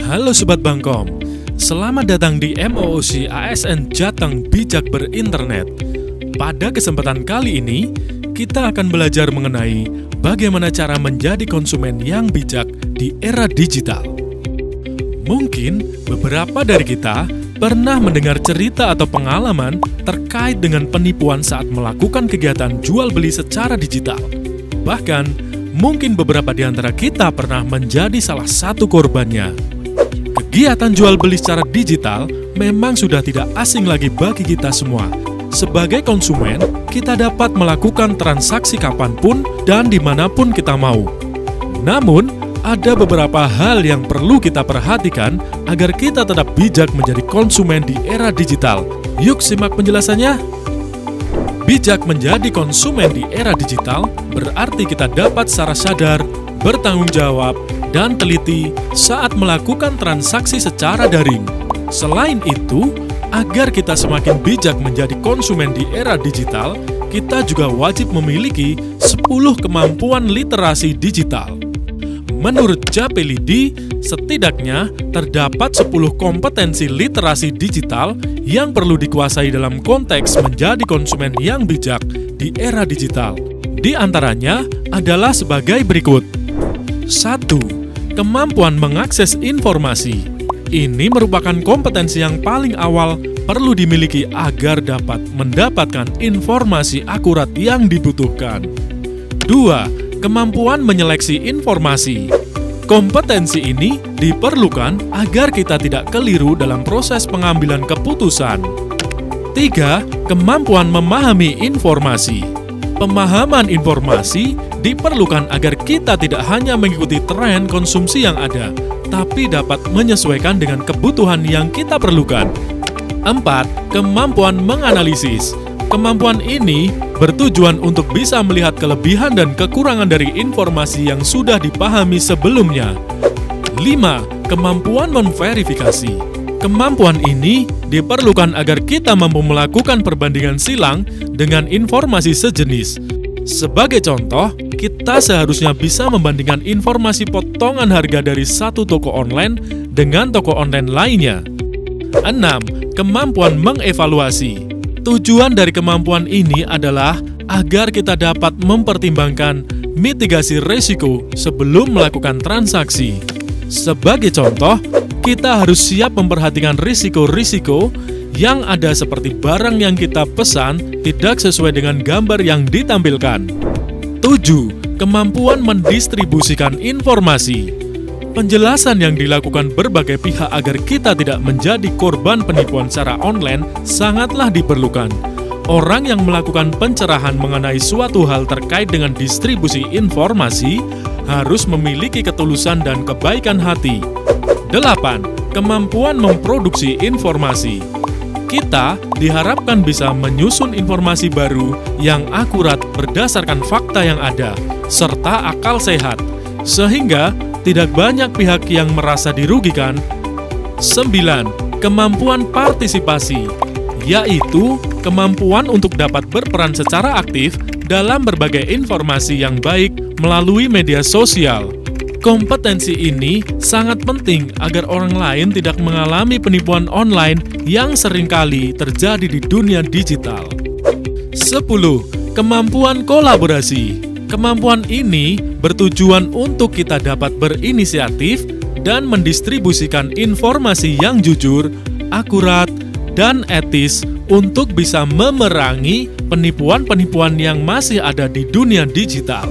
Halo Sobat Bangkom, selamat datang di MOOC ASN Jateng Bijak Berinternet. Pada kesempatan kali ini, kita akan belajar mengenai bagaimana cara menjadi konsumen yang bijak di era digital. Mungkin beberapa dari kita pernah mendengar cerita atau pengalaman terkait dengan penipuan saat melakukan kegiatan jual beli secara digital. Bahkan, mungkin beberapa di antara kita pernah menjadi salah satu korbannya. Kegiatan jual beli secara digital memang sudah tidak asing lagi bagi kita semua. Sebagai konsumen, kita dapat melakukan transaksi kapanpun dan dimanapun kita mau. Namun, ada beberapa hal yang perlu kita perhatikan agar kita tetap bijak menjadi konsumen di era digital. Yuk simak penjelasannya. Bijak menjadi konsumen di era digital berarti kita dapat secara sadar, bertanggung jawab, dan teliti saat melakukan transaksi secara daring. Selain itu, agar kita semakin bijak menjadi konsumen di era digital, kita juga wajib memiliki 10 kemampuan literasi digital. Menurut Japelidi, setidaknya terdapat 10 kompetensi literasi digital yang perlu dikuasai dalam konteks menjadi konsumen yang bijak di era digital. Di antaranya adalah sebagai berikut. 1. Kemampuan mengakses informasi. Ini merupakan kompetensi yang paling awal perlu dimiliki agar dapat mendapatkan informasi akurat yang dibutuhkan. 2. Kemampuan menyeleksi informasi. Kompetensi ini diperlukan agar kita tidak keliru dalam proses pengambilan keputusan. 3. Kemampuan memahami informasi. Pemahaman informasi diperlukan agar kita tidak hanya mengikuti tren konsumsi yang ada, tapi dapat menyesuaikan dengan kebutuhan yang kita perlukan. 4. Kemampuan menganalisis. Kemampuan ini bertujuan untuk bisa melihat kelebihan dan kekurangan dari informasi yang sudah dipahami sebelumnya. 5. Kemampuan memverifikasi. Kemampuan ini diperlukan agar kita mampu melakukan perbandingan silang dengan informasi sejenis. Sebagai contoh, kita seharusnya bisa membandingkan informasi potongan harga dari satu toko online dengan toko online lainnya. 6. Kemampuan mengevaluasi. Tujuan dari kemampuan ini adalah agar kita dapat mempertimbangkan mitigasi risiko sebelum melakukan transaksi. Sebagai contoh, kita harus siap memperhatikan risiko-risiko yang ada seperti barang yang kita pesan tidak sesuai dengan gambar yang ditampilkan. 7. Kemampuan mendistribusikan informasi. Penjelasan yang dilakukan berbagai pihak agar kita tidak menjadi korban penipuan secara online sangatlah diperlukan. Orang yang melakukan pencerahan mengenai suatu hal terkait dengan distribusi informasi harus memiliki ketulusan dan kebaikan hati. 8. Kemampuan memproduksi informasi. Kita diharapkan bisa menyusun informasi baru yang akurat berdasarkan fakta yang ada, serta akal sehat, sehingga tidak banyak pihak yang merasa dirugikan. 9. Kemampuan partisipasi, yaitu kemampuan untuk dapat berperan secara aktif dalam berbagai informasi yang baik melalui media sosial. Kompetensi ini sangat penting agar orang lain tidak mengalami penipuan online yang seringkali terjadi di dunia digital. 10. Kemampuan kolaborasi. Kemampuan ini bertujuan untuk kita dapat berinisiatif dan mendistribusikan informasi yang jujur, akurat, dan etis untuk bisa memerangi penipuan-penipuan yang masih ada di dunia digital.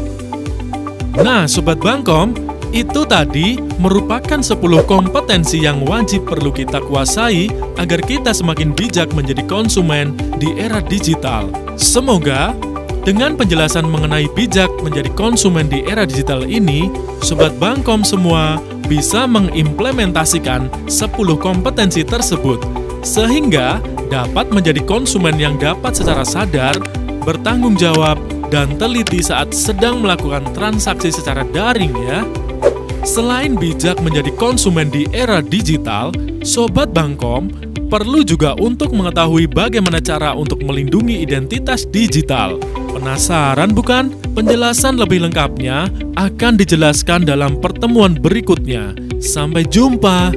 Nah, Sobat Bangkom, itu tadi merupakan 10 kompetensi yang wajib perlu kita kuasai agar kita semakin bijak menjadi konsumen di era digital. Semoga dengan penjelasan mengenai bijak menjadi konsumen di era digital ini, Sobat Bangkom semua bisa mengimplementasikan 10 kompetensi tersebut, sehingga dapat menjadi konsumen yang dapat secara sadar, bertanggung jawab, dan teliti saat sedang melakukan transaksi secara daring ya. Selain bijak menjadi konsumen di era digital, Sobat Bangkom perlu juga untuk mengetahui bagaimana cara untuk melindungi identitas digital. Penasaran bukan? Penjelasan lebih lengkapnya akan dijelaskan dalam pertemuan berikutnya. Sampai jumpa!